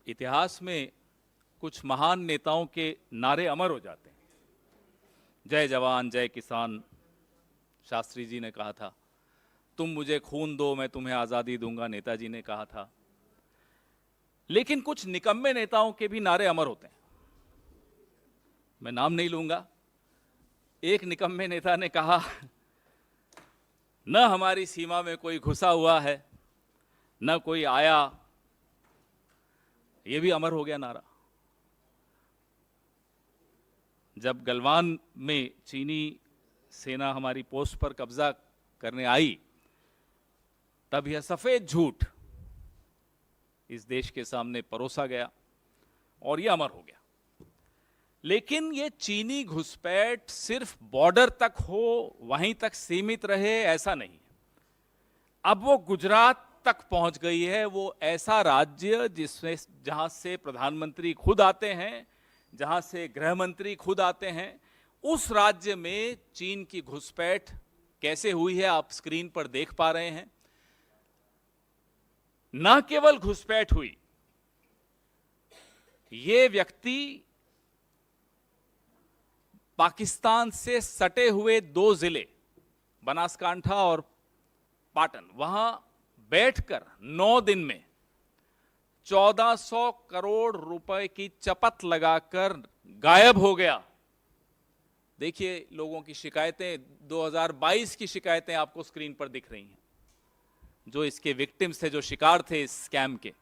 इतिहास में कुछ महान नेताओं के नारे अमर हो जाते हैं। जय जवान जय किसान, शास्त्री जी ने कहा था। तुम मुझे खून दो मैं तुम्हें आज़ादी दूंगा, नेताजी ने कहा था। लेकिन कुछ निकम्मे नेताओं के भी नारे अमर होते हैं। मैं नाम नहीं लूंगा। एक निकम्मे नेता ने कहा, न हमारी सीमा में कोई घुसा हुआ है, न कोई आया। यह भी अमर हो गया नारा। जब गलवान में चीनी सेना हमारी पोस्ट पर कब्जा करने आई, तब यह सफेद झूठ इस देश के सामने परोसा गया और यह अमर हो गया। लेकिन यह चीनी घुसपैठ सिर्फ बॉर्डर तक हो, वहीं तक सीमित रहे, ऐसा नहीं है। अब वो गुजरात तक पहुंच गई है। वो ऐसा राज्य जिसमें जहां से प्रधानमंत्री खुद आते हैं, जहां से गृह मंत्री खुद आते हैं, उस राज्य में चीन की घुसपैठ कैसे हुई है आप स्क्रीन पर देख पा रहे हैं। न केवल घुसपैठ हुई, ये व्यक्ति पाकिस्तान से सटे हुए 2 जिले बनासकांठा और पाटन, वहां बैठकर 9 दिन में 1400 करोड़ रुपए की चपत लगाकर गायब हो गया। देखिए, लोगों की शिकायतें, 2022 की शिकायतें आपको स्क्रीन पर दिख रही हैं, जो इसके विक्टिम्स थे, जो शिकार थे इस स्कैम के।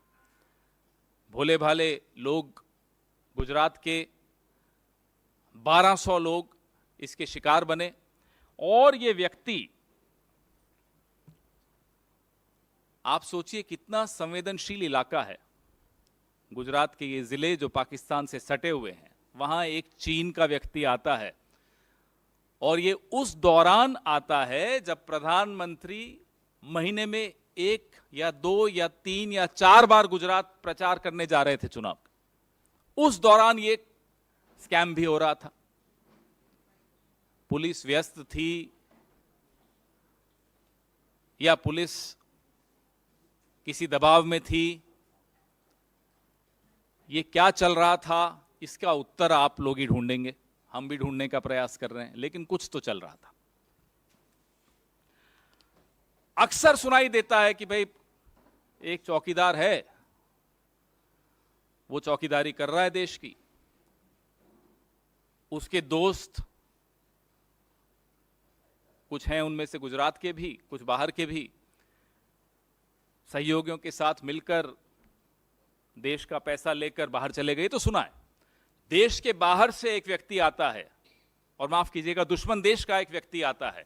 भोले भाले लोग, गुजरात के 1200 लोग इसके शिकार बने। और ये व्यक्ति, आप सोचिए कितना संवेदनशील इलाका है गुजरात के ये जिले जो पाकिस्तान से सटे हुए हैं। वहां एक चीन का व्यक्ति आता है और ये उस दौरान आता है जब प्रधानमंत्री महीने में 1 या 2 या 3 या 4 बार गुजरात प्रचार करने जा रहे थे चुनाव। उस दौरान ये स्कैम भी हो रहा था। पुलिस व्यस्त थी या पुलिस किसी दबाव में थी, ये क्या चल रहा था, इसका उत्तर आप लोग ही ढूंढेंगे। हम भी ढूंढने का प्रयास कर रहे हैं, लेकिन कुछ तो चल रहा था। अक्सर सुनाई देता है कि भाई एक चौकीदार है, वो चौकीदारी कर रहा है देश की, उसके दोस्त कुछ हैं, उनमें से गुजरात के भी, कुछ बाहर के भी, सहयोगियों के साथ मिलकर देश का पैसा लेकर बाहर चले गए। तो सुना है देश के बाहर से एक व्यक्ति आता है, और माफ कीजिएगा दुश्मन देश का एक व्यक्ति आता है,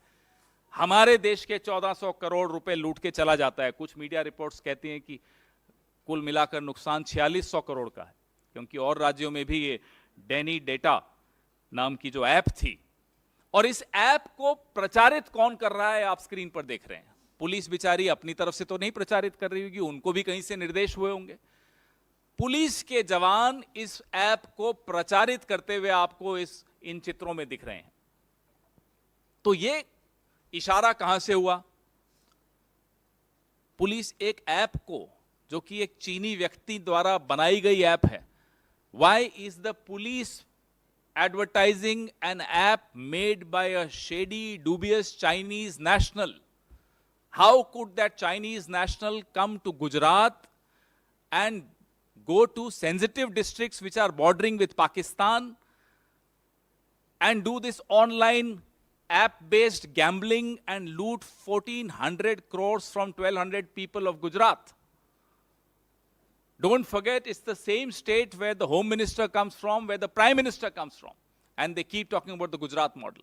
हमारे देश के 1400 करोड़ रुपए लूट के चला जाता है। कुछ मीडिया रिपोर्ट्स कहती हैं कि कुल मिलाकर नुकसान 4600 करोड़ का है, क्योंकि और राज्यों में भी ये डेनी डेटा नाम की जो ऐप थी। और इस ऐप को प्रचारित कौन कर रहा है आप स्क्रीन पर देख रहे हैं। पुलिस बेचारी अपनी तरफ से तो नहीं प्रचारित कर रही होगी, उनको भी कहीं से निर्देश हुए होंगे। पुलिस के जवान इस ऐप को प्रचारित करते हुए आपको इन चित्रों में दिख रहे हैं। तो ये इशारा कहां से हुआ? पुलिस एक ऐप को, जो कि एक चीनी व्यक्ति द्वारा बनाई गई ऐप है, why is the police advertising an app made by a shady, dubious Chinese national? How could that Chinese national come to Gujarat and go to sensitive districts which are bordering with Pakistan and do this online app-based gambling and loot 1400 crores from 1200 people of Gujarat? Don't forget, it's the same state where the Home Minister comes from, where the Prime Minister comes from. And they keep talking about the Gujarat model.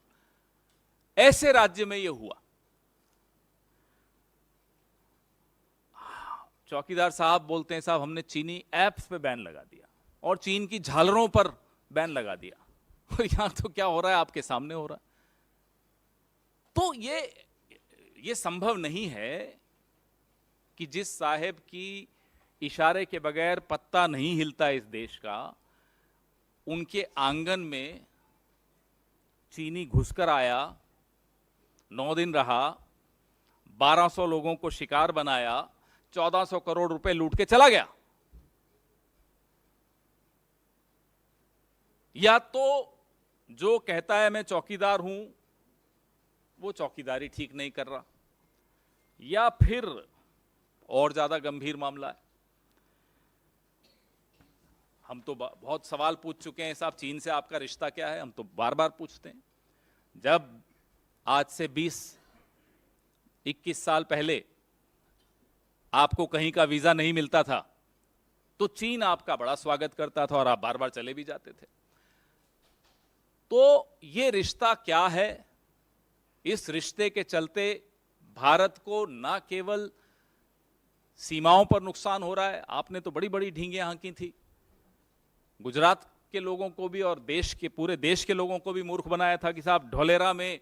ऐसे राज्य में ये हुआ। चौकीदार साहब बोलते हैं, साहब हमने चीनी ऐप्स पे बैन लगा दिया और चीन की झालरों पर बैन लगा दिया। और यहां तो क्या हो रहा है आपके सामने हो रहा है। तो ये संभव नहीं है कि जिस साहेब की इशारे के बगैर पत्ता नहीं हिलता इस देश का, उनके आंगन में चीनी घुसकर आया, 9 दिन रहा, 1200 लोगों को शिकार बनाया, 1400 करोड़ रुपए लूट के चला गया। या तो जो कहता है मैं चौकीदार हूं वो चौकीदारी ठीक नहीं कर रहा, या फिर और ज्यादा गंभीर मामला है। हम तो बहुत सवाल पूछ चुके हैं साहब, चीन से आपका रिश्ता क्या है, हम तो बार बार पूछते हैं। जब आज से 20-21 साल पहले आपको कहीं का वीजा नहीं मिलता था तो चीन आपका बड़ा स्वागत करता था और आप बार बार चले भी जाते थे। तो ये रिश्ता क्या है? इस रिश्ते के चलते भारत को ना केवल सीमाओं पर नुकसान हो रहा है, आपने तो बड़ी बड़ी ढींगे हाँकी थी, गुजरात के लोगों को भी और देश के पूरे देश के लोगों को भी मूर्ख बनाया था कि साहब ढोलेरा में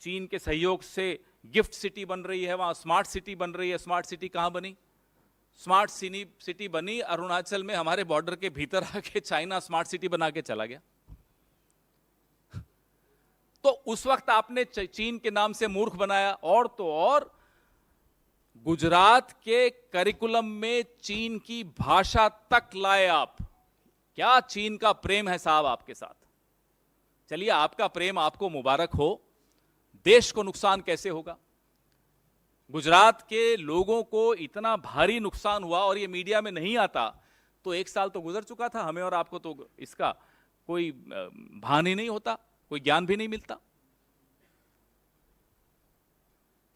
चीन के सहयोग से गिफ्ट सिटी बन रही है, वहां स्मार्ट सिटी बन रही है। स्मार्ट सिटी कहां बनी? स्मार्ट सिटी बनी अरुणाचल में, हमारे बॉर्डर के भीतर आके चाइना स्मार्ट सिटी बना के चला गया। तो उस वक्त आपने चीन के नाम से मूर्ख बनाया, और तो और गुजरात के करिकुलम में चीन की भाषा तक लाए आप। क्या चीन का प्रेम है साहब आपके साथ? चलिए, आपका प्रेम आपको मुबारक हो, देश को नुकसान कैसे होगा? गुजरात के लोगों को इतना भारी नुकसान हुआ और ये मीडिया में नहीं आता तो 1 साल तो गुजर चुका था, हमें और आपको तो इसका कोई भान ही नहीं होता, कोई ज्ञान भी नहीं मिलता।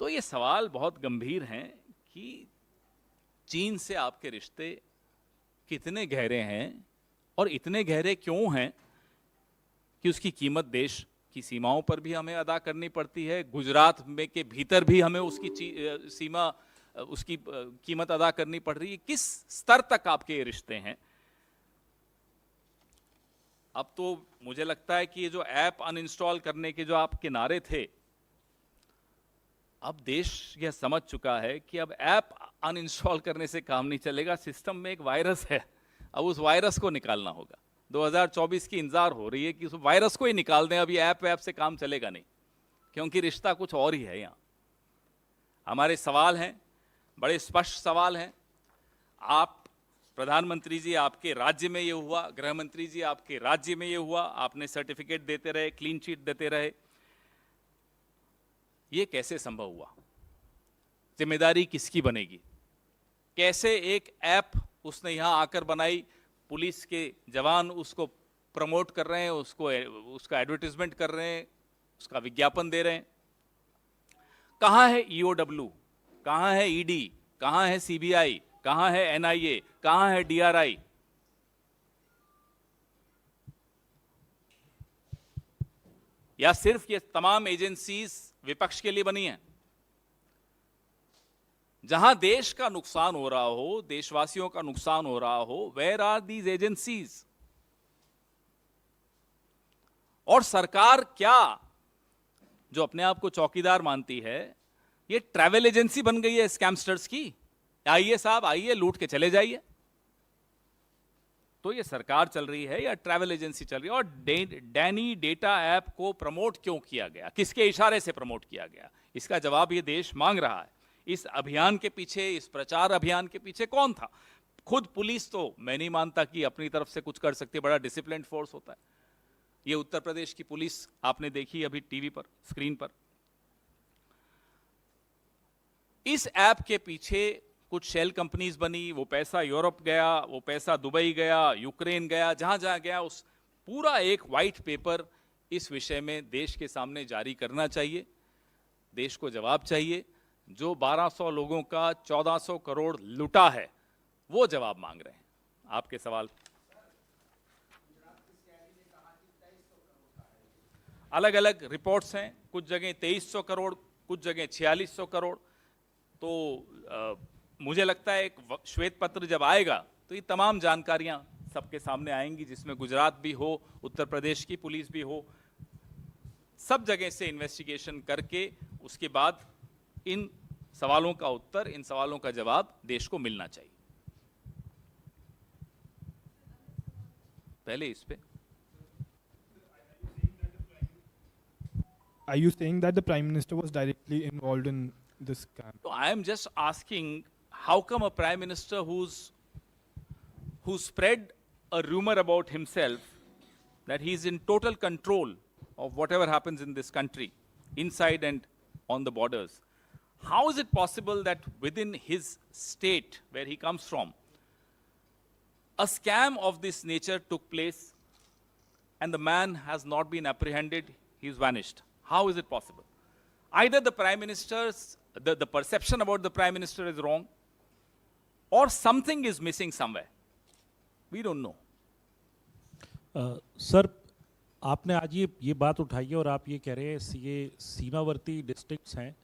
तो ये सवाल बहुत गंभीर हैं कि चीन से आपके रिश्ते कितने गहरे हैं और इतने गहरे क्यों हैं कि उसकी कीमत देश की सीमाओं पर भी हमें अदा करनी पड़ती है, गुजरात में के भीतर भी हमें उसकी सीमा उसकी कीमत अदा करनी पड़ रही है। किस स्तर तक आपके ये रिश्ते हैं? अब तो मुझे लगता है कि ये जो ऐप अनइंस्टॉल करने के जो आपके नारे थे, अब देश यह समझ चुका है कि अब ऐप अनइंस्टॉल करने से काम नहीं चलेगा, सिस्टम में एक वायरस है, अब उस वायरस को निकालना होगा। 2024 की इंतजार हो रही है कि उस वायरस को ही निकाल दें। अब ये ऐप से काम चलेगा नहीं, क्योंकि रिश्ता कुछ और ही है। यहाँ हमारे सवाल हैं, बड़े स्पष्ट सवाल हैं। आप प्रधानमंत्री जी, आपके राज्य में ये हुआ, गृह मंत्री जी आपके राज्य में ये हुआ, आपने सर्टिफिकेट देते रहे, क्लीन चिट देते रहे, ये कैसे संभव हुआ? जिम्मेदारी किसकी बनेगी? कैसे एक ऐप उसने यहां आकर बनाई, पुलिस के जवान उसको प्रमोट कर रहे हैं, उसका एडवर्टाइजमेंट कर रहे हैं, उसका विज्ञापन दे रहे हैं। कहां है ईओडब्ल्यू, कहां है ईडी, कहां है सीबीआई, कहां है एनआईए, कहां है डीआरआई? या सिर्फ ये तमाम एजेंसीज विपक्ष के लिए बनी हैं? जहां देश का नुकसान हो रहा हो, देशवासियों का नुकसान हो रहा हो, वेयर आर दीज एजेंसीज? और सरकार क्या, जो अपने आप को चौकीदार मानती है, ये ट्रैवल एजेंसी बन गई है स्कैमस्टर्स की? आइए साहब, आइए, लूट के चले जाइए। तो ये सरकार चल रही है या ट्रैवल एजेंसी चल रही है? और डैनी डेटा ऐप को प्रमोट क्यों किया गया, किसके इशारे से प्रमोट किया गया? इसका जवाब ये देश मांग रहा है। इस अभियान के पीछे, इस प्रचार अभियान के पीछे कौन था? खुद पुलिस तो मैं नहीं मानता कि अपनी तरफ से कुछ कर सकती है, बड़ा डिसिप्लिन्ड फोर्स होता है। ये उत्तर प्रदेश की पुलिस आपने देखी अभी टीवी पर, स्क्रीन पर। इस ऐप के पीछे कुछ शेल कंपनीज बनी, वो पैसा यूरोप गया, वो पैसा दुबई गया, यूक्रेन गया, जहां जहां गया, उस पूरा एक व्हाइट पेपर इस विषय में देश के सामने जारी करना चाहिए। देश को जवाब चाहिए। जो 1200 लोगों का 1400 करोड़ लुटा है, वो जवाब मांग रहे हैं। आपके सवाल अलग अलग रिपोर्ट्स हैं, कुछ जगह 2300 करोड़, कुछ जगह 4600 करोड़। तो मुझे लगता है एक श्वेत पत्र जब आएगा तो ये तमाम जानकारियां सबके सामने आएंगी, जिसमें गुजरात भी हो, उत्तर प्रदेश की पुलिस भी हो, सब जगह से इन्वेस्टिगेशन करके उसके बाद इन सवालों का उत्तर, इन सवालों का जवाब देश को मिलना चाहिए। पहले इस पे, Are you saying that the Prime Minister was directly involved in this scam? so I am just asking, how come a prime minister who spread a rumor about himself that he is in total control of whatever happens in this country, inside and on the borders. How is it possible that within his state, where he comes from, a scam of this nature took place and the man has not been apprehended, he's vanished? How is it possible? Either the Prime Minister's, the perception about the Prime Minister is wrong, or something is missing somewhere. We don't know. Sir, आपने आज ये बात उठाई है और आप ये कह रहे हैं ये सीमावर्ती डिस्ट्रिक्ट्स हैं,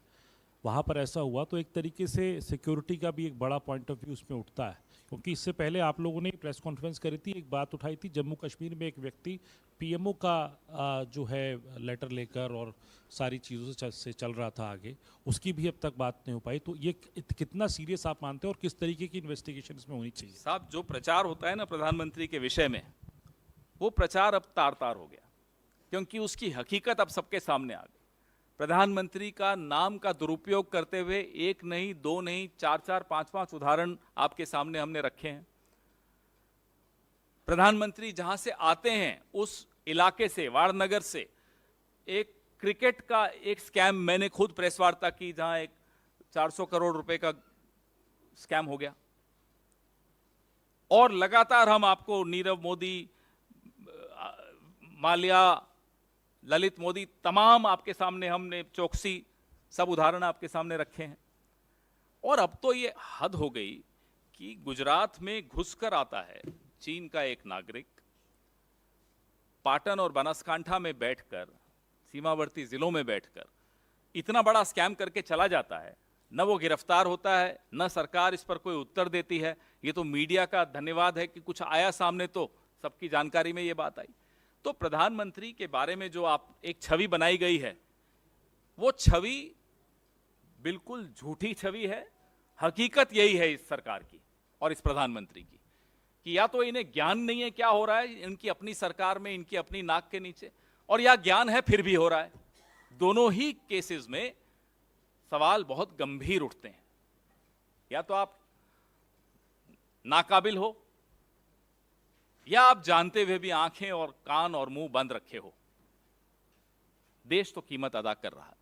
वहाँ पर ऐसा हुआ, तो एक तरीके से सिक्योरिटी का भी एक बड़ा पॉइंट ऑफ व्यू उसमें उठता है, क्योंकि इससे पहले आप लोगों ने प्रेस कॉन्फ्रेंस करी थी, एक बात उठाई थी, जम्मू कश्मीर में एक व्यक्ति पीएमओ का जो है लेटर लेकर और सारी चीज़ों से चल रहा था आगे, उसकी भी अब तक बात नहीं हो पाई। तो ये कितना सीरियस आप मानते हैं और किस तरीके की इन्वेस्टिगेशन इसमें होनी चाहिए? साहब, जो प्रचार होता है ना प्रधानमंत्री के विषय में, वो प्रचार अब तार तार हो गया, क्योंकि उसकी हकीकत अब सबके सामने आ गई। प्रधानमंत्री का नाम का दुरुपयोग करते हुए एक नहीं, दो नहीं, चार, पांच उदाहरण आपके सामने हमने रखे हैं। प्रधानमंत्री जहां से आते हैं उस इलाके से, वारनगर से, एक क्रिकेट का एक स्कैम मैंने खुद प्रेस वार्ता की, जहां एक 400 करोड़ रुपए का स्कैम हो गया। और लगातार हम आपको नीरव मोदी, माल्या, ललित मोदी, तमाम आपके सामने हमने, चौकसी, सब उदाहरण आपके सामने रखे हैं। और अब तो ये हद हो गई कि गुजरात में घुसकर आता है चीन का एक नागरिक, पाटन और बनासकांठा में बैठकर, सीमावर्ती जिलों में बैठकर इतना बड़ा स्कैम करके चला जाता है। न वो गिरफ्तार होता है, न सरकार इस पर कोई उत्तर देती है। ये तो मीडिया का धन्यवाद है कि कुछ आया सामने तो सबकी जानकारी में ये बात आई। तो प्रधानमंत्री के बारे में जो आप एक छवि बनाई गई है, वो छवि बिल्कुल झूठी छवि है। हकीकत यही है इस सरकार की और इस प्रधानमंत्री की, कि या तो इन्हें ज्ञान नहीं है क्या हो रहा है इनकी अपनी सरकार में, इनकी अपनी नाक के नीचे, और या ज्ञान है फिर भी हो रहा है। दोनों ही केसेस में सवाल बहुत गंभीर उठते हैं। या तो आप नाकाबिल हो, या आप जानते हुए भी आंखें और कान और मुंह बंद रखे हो। देश तो कीमत अदा कर रहा है।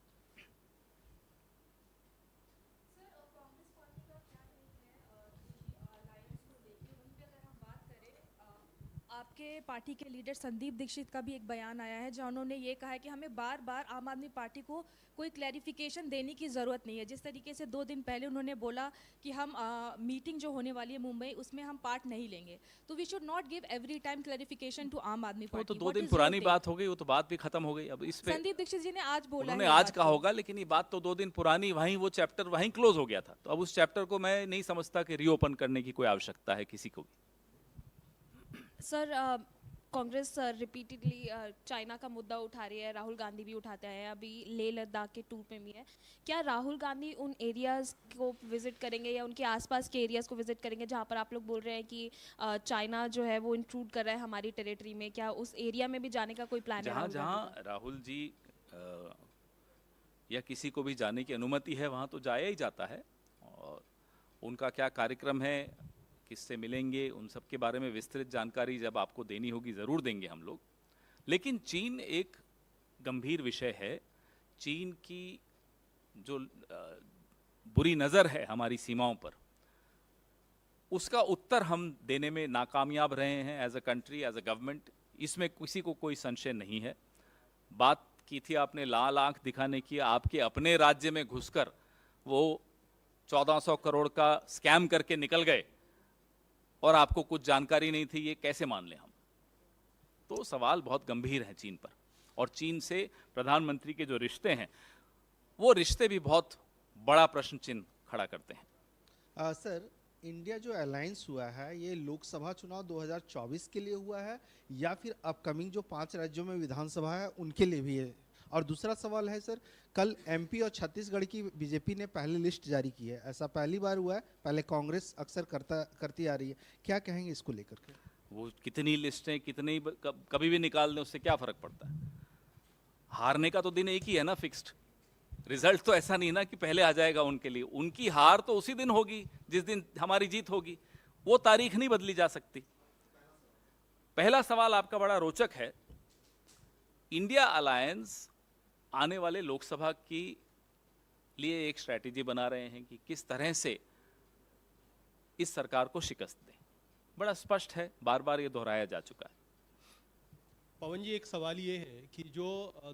आपके पार्टी के लीडर संदीप दीक्षित का भी एक बयान आया है, जहां उन्होंने ये कहा है कि हमें बार बार आम आदमी पार्टी को कोई क्लैरिफिकेशन देने की ज़रूरत नहीं है। जिस तरीके से 2 दिन पहले उन्होंने बोला कि हम मीटिंग जो होने वाली है मुंबई, उसमें हम पार्ट नहीं लेंगे, तो we should not give every time clarification to Aam Aadmi party. वो तो 2 दिन पुरानी बात हो गई, वो तो बात भी खत्म हो गई। अब इस पे संदीप दीक्षित जी ने आज बोला, उन्होंने आज कहा होगा, लेकिन ये बात तो 2 दिन पुरानी, वहीं वो चैप्टर वहीं क्लोज हो गया था। तो अब उस चैप्टर को मैं नहीं समझता कि रीओपन करने की कोई आवश्यकता है किसी को भी। सर, कांग्रेस रिपीटेडली चाइना का मुद्दा उठा रही है, राहुल गांधी भी उठाते हैं, अभी लेह लद्दाख के टूर पे भी है। क्या राहुल गांधी उन एरियाज़ को विजिट करेंगे या उनके आसपास के एरियाज़ को विजिट करेंगे जहां पर आप लोग बोल रहे हैं कि चाइना जो है वो इंट्रूड कर रहा है हमारी टेरिटरी में? क्या उस एरिया में भी जाने का कोई प्लान है? जहां राहुल जी या किसी को भी जाने की अनुमति है, वहां तो जाया ही जाता है। और उनका क्या कार्यक्रम है, किससे मिलेंगे, उन सब के बारे में विस्तृत जानकारी जब आपको देनी होगी ज़रूर देंगे हम लोग। लेकिन चीन एक गंभीर विषय है। चीन की जो बुरी नज़र है हमारी सीमाओं पर, उसका उत्तर हम देने में नाकामयाब रहे हैं as a country, as a government. इसमें किसी को कोई संशय नहीं है। बात की थी आपने लाल आंख दिखाने की, आपके अपने राज्य में घुसकर वो 1400 करोड़ का स्कैम करके निकल गए और आपको कुछ जानकारी नहीं थी, ये कैसे मान लें हम? तो सवाल बहुत गंभीर है चीन पर। और चीन से प्रधानमंत्री के जो रिश्ते हैं, वो रिश्ते भी बहुत बड़ा प्रश्न चिन्ह खड़ा करते हैं। सर, इंडिया जो अलायंस हुआ है, ये लोकसभा चुनाव 2024 के लिए हुआ है या फिर अपकमिंग जो 5 राज्यों में विधानसभा है उनके लिए भी है? और दूसरा सवाल है सर, कल एमपी और छत्तीसगढ़ की बीजेपी ने पहली लिस्ट जारी की है, ऐसा पहली बार हुआ है? पहले कांग्रेस अक्सर करती आ रही है, क्या कहेंगे इसको लेकर के? वो कितनी लिस्टें कितनी कभी भी निकाल दें, उससे क्या फर्क पड़ता है? हारने का तो दिन एक ही है ना, फिक्स्ड। रिजल्ट तो ऐसा नहीं ना कि पहले आ जाएगा उनके लिए। उनकी हार तो उसी दिन होगी जिस दिन हमारी जीत होगी, वो तारीख नहीं बदली जा सकती। पहला सवाल आपका बड़ा रोचक है इंडिया अलायंस आने वाले लोकसभा की लिए एक स्ट्रैटेजी बना रहे हैं कि किस तरह से इस सरकार को शिकस्त दें। बड़ा स्पष्ट है, बार बार ये दोहराया जा चुका है। पवन जी, एक सवाल ये है कि जो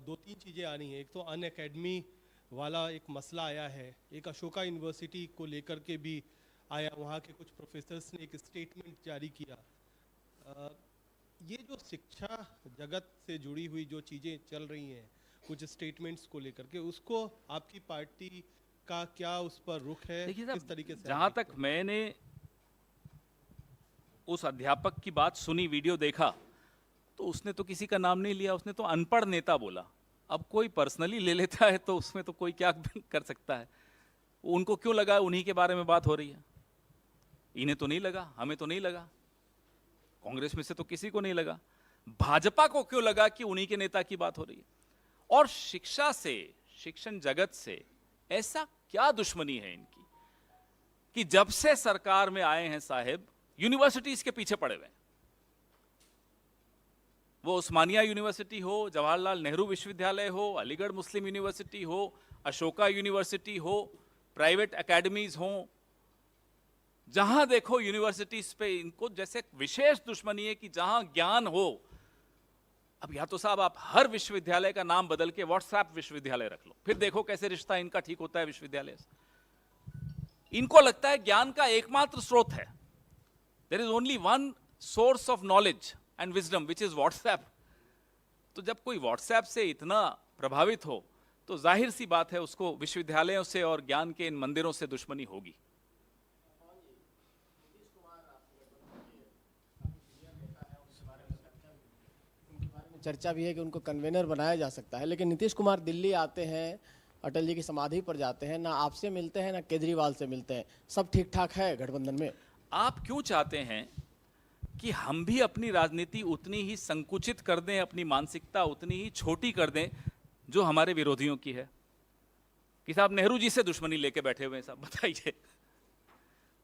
दो तीन चीज़ें आनी है। एक तो अन अकेडमी वाला एक मसला आया है, एक अशोका यूनिवर्सिटी को लेकर के भी आया, वहाँ के कुछ प्रोफेसर्स ने एक स्टेटमेंट जारी किया। ये जो शिक्षा जगत से जुड़ी हुई जो चीज़ें चल रही हैं, कुछ स्टेटमेंट्स को लेकर के, उसको आपकी पार्टी का क्या उस पर रुख है? देखिए किस तरीके से जहां तक मैंने उस अध्यापक की बात सुनी, वीडियो देखा, तो उसने तो किसी का नाम नहीं लिया, उसने तो अनपढ़ नेता बोला। अब कोई पर्सनली ले लेता है तो उसमें तो कोई क्या कर सकता है। उनको क्यों लगा उन्हीं के बारे में बात हो रही है? इन्हें तो नहीं लगा, हमें तो नहीं लगा, कांग्रेस में से तो किसी को नहीं लगा। भाजपा को क्यों लगा कि उन्हीं के नेता की बात हो रही है? और शिक्षा से, शिक्षण जगत से ऐसा क्या दुश्मनी है इनकी कि जब से सरकार में आए हैं साहेब, यूनिवर्सिटीज के पीछे पड़े हुए हैं। वो उस्मानिया यूनिवर्सिटी हो, जवाहरलाल नेहरू विश्वविद्यालय हो, अलीगढ़ मुस्लिम यूनिवर्सिटी हो, अशोका यूनिवर्सिटी हो, प्राइवेट एकेडमीज हो, जहां देखो यूनिवर्सिटीज पे इनको जैसे विशेष दुश्मनी है कि जहां ज्ञान हो। अब या तो साहब आप हर विश्वविद्यालय का नाम बदल के व्हाट्सएप विश्वविद्यालय रख लो, फिर देखो कैसे रिश्ता इनका ठीक होता है विश्वविद्यालय से। इनको लगता है ज्ञान का एकमात्र स्रोत है, there is only one source of knowledge and wisdom which is WhatsApp. तो जब कोई व्हाट्सएप से इतना प्रभावित हो तो जाहिर सी बात है उसको विश्वविद्यालयों से और ज्ञान के इन मंदिरों से दुश्मनी होगी। चर्चा भी है कि उनको कन्वेनर बनाया जा सकता है, लेकिन नीतीश कुमार दिल्ली आते हैं, अटल जी की समाधि पर जाते हैं, ना आपसे मिलते हैं ना केजरीवाल से मिलते हैं। सब ठीक ठाक है गठबंधन में? आप क्यों चाहते हैं कि हम भी अपनी राजनीति उतनी ही संकुचित कर दें, अपनी मानसिकता उतनी ही छोटी कर दें जो हमारे विरोधियों की है? कि साहब नेहरू जी से दुश्मनी लेके बैठे हुए हैं साहब, बताइए।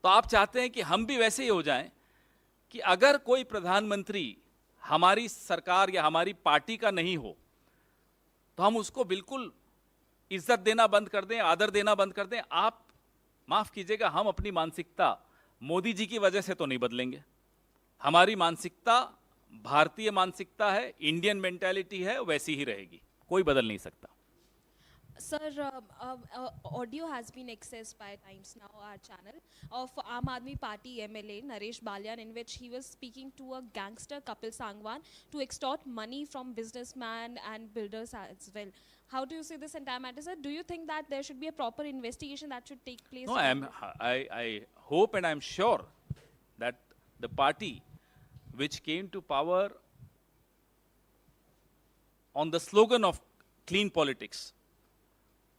तो आप चाहते हैं कि हम भी वैसे ही हो जाएं कि अगर कोई प्रधानमंत्री हमारी सरकार या हमारी पार्टी का नहीं हो तो हम उसको बिल्कुल इज्जत देना बंद कर दें, आदर देना बंद कर दें? आप माफ कीजिएगा, हम अपनी मानसिकता मोदी जी की वजह से तो नहीं बदलेंगे। हमारी मानसिकता भारतीय मानसिकता है, इंडियन मेंटालिटी है, वैसी ही रहेगी, कोई बदल नहीं सकता। Sir, audio has been accessed by Times Now, our channel, of Aam Aadmi Party MLA Naresh Balyan, in which he was speaking to a gangster Kapil Sangwan to extort money from businessmen and builders as well. How do you see this entire matter, sir? Do you think that there should be a proper investigation that should take place? No, I hope and I'm sure that the party which came to power on the slogan of clean politics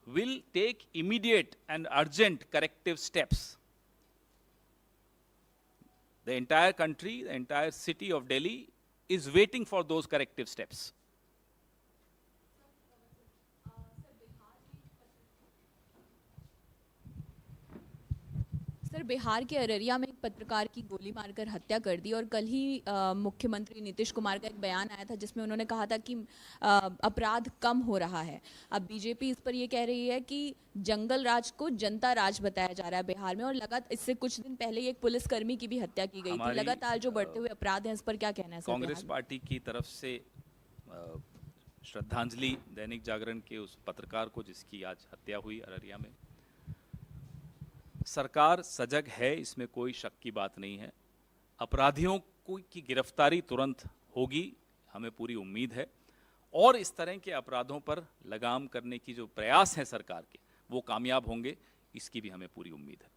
will take immediate and urgent corrective steps. The entire country, the entire city of Delhi is waiting for those corrective steps. Sir, Bihar के अररिया में एक पत्रकार की गोली मारकर हत्या कर दी, और कल ही मुख्यमंत्री नीतीश कुमार का एक बयान आया था जिसमें उन्होंने कहा था कि अपराध कम हो रहा है। अब बीजेपी इस पर ये कह रही है कि जंगल राज को जनता राज बताया जा रहा है बिहार में, और लगातार इससे कुछ दिन पहले ही एक पुलिसकर्मी की भी हत्या की गई थी। लगातार जो बढ़ते हुए अपराध हैं, इस पर क्या कहना है सर? कांग्रेस पार्टी की तरफ से श्रद्धांजलि दैनिक जागरण के उस पत्रकार को जिसकी आज हत्या हुई अररिया में। सरकार सजग है, इसमें कोई शक की बात नहीं है। अपराधियों की गिरफ्तारी तुरंत होगी, हमें पूरी उम्मीद है, और इस तरह के अपराधों पर लगाम करने की जो प्रयास है सरकार के, वो कामयाब होंगे, इसकी भी हमें पूरी उम्मीद है।